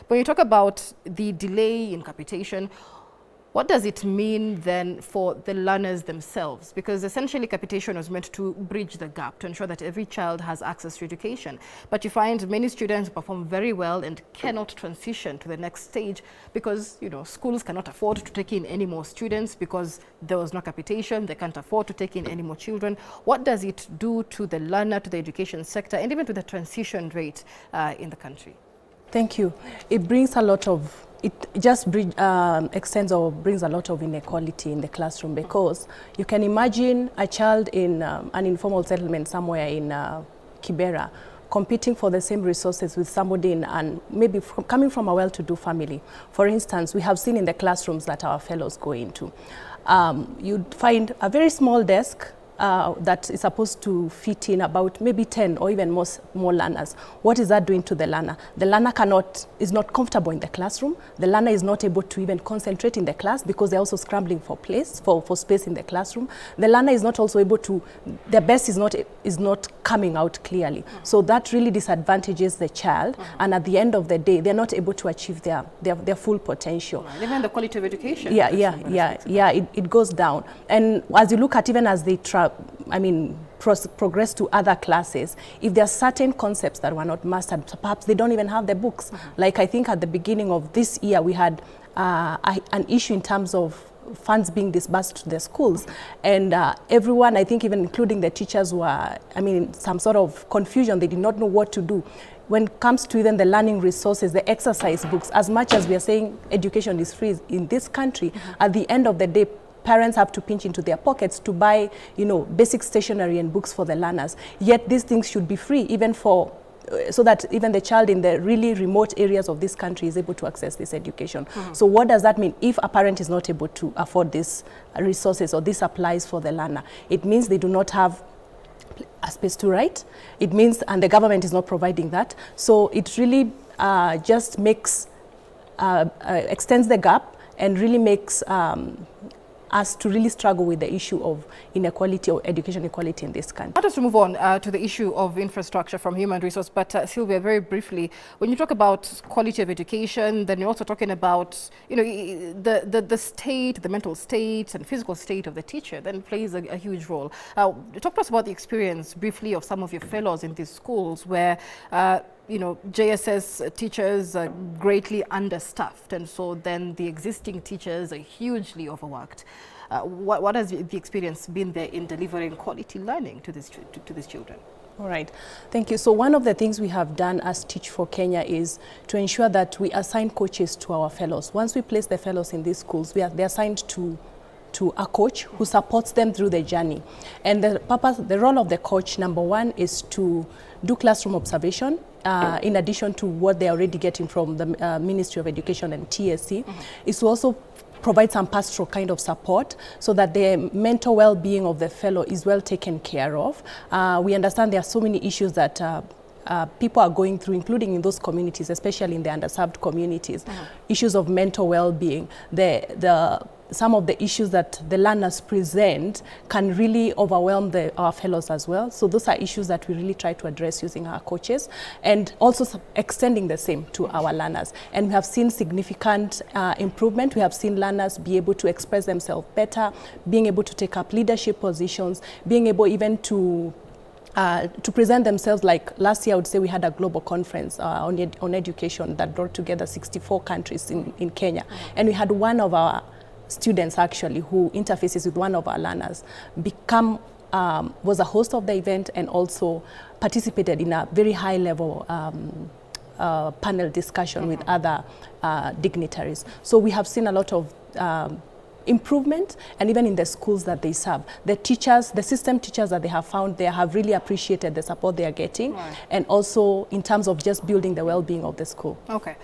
When you talk about the delay in capitation, what does it mean then for the learners themselves? Because essentially capitation was meant to bridge the gap, to ensure that every child has access to education. But you find many students perform very well and cannot transition to the next stage because, you know, schools cannot afford to take in any more students because there was no capitation. They can't afford to take in any more children. What does it do to the learner, to the education sector, and even to the transition rate in the country? Thank you. It brings a lot of it just extends or brings a lot of inequality in the classroom, because you can imagine a child in an informal settlement somewhere in Kibera competing for the same resources with somebody in maybe coming from a well-to-do family. For instance, we have seen in the classrooms that our fellows go into. You'd find a very small desk that is supposed to fit in about maybe 10 or even more learners. What is that doing to the learner? The learner is not comfortable in the classroom. The learner is not able to even concentrate in the class because they're also scrambling for space in the classroom. The learner is not also able to, their best is not coming out clearly. So that really disadvantages the child, and at the end of the day, they're not able to achieve their full potential. Right. Even the quality of education. It goes down. And as you look at, even as they progress to other classes, if there are certain concepts that were not mastered, perhaps they don't even have the books. Like I think at the beginning of this year, we had an issue in terms of funds being disbursed to the schools, and everyone, I think even including the teachers, were, some sort of confusion. They did not know what to do. When it comes to even the learning resources, the exercise books, as much as we are saying education is free in this country, at the end of the day, parents have to pinch into their pockets to buy, basic stationery and books for the learners. Yet these things should be free, even so that even the child in the really remote areas of this country is able to access this education. So what does that mean if a parent is not able to afford these resources or these supplies for the learner? It means they do not have a space to write. It means, and the government is not providing that. So it really just makes, extends the gap and really makes us to really struggle with the issue of inequality or education equality in this country. I want us to move on to the issue of infrastructure from human resource, but Sylvia, very briefly, when you talk about quality of education, then you're also talking about, the state, the mental state and physical state of the teacher then plays a huge role. Talk to us about the experience briefly of some of your fellows in these schools where JSS teachers are greatly understaffed, and so then the existing teachers are hugely overworked. What has the experience been there in delivering quality learning to these children? All right, thank you. So one of the things we have done as Teach for Kenya is to ensure that we assign coaches to our fellows. Once we place the fellows in these schools, they're assigned to a coach who supports them through the journey. And the role of the coach, number one, is to do classroom observation, in addition to what they're already getting from the Ministry of Education and TSC, is to also provide some pastoral kind of support so that the mental well-being of the fellow is well taken care of. We understand there are so many issues that people are going through, including in those communities, especially in the underserved communities, issues of mental well-being. Some of the issues that the learners present can really overwhelm our fellows as well. So those are issues that we really try to address using our coaches, and also extending the same to our learners. And we have seen significant improvement. We have seen learners be able to express themselves better, being able to take up leadership positions, being able even to present themselves. Like last year, I would say we had a global conference on education that brought together 64 countries in Kenya. And we had one of our students actually who interfaces with one of our learners was a host of the event and also participated in a very high level panel discussion with other dignitaries. So we have seen a lot of improvement, and even in the schools that they serve. The teachers, the system teachers that they have found there have really appreciated the support they are getting, and also in terms of just building the well-being of the school. Okay.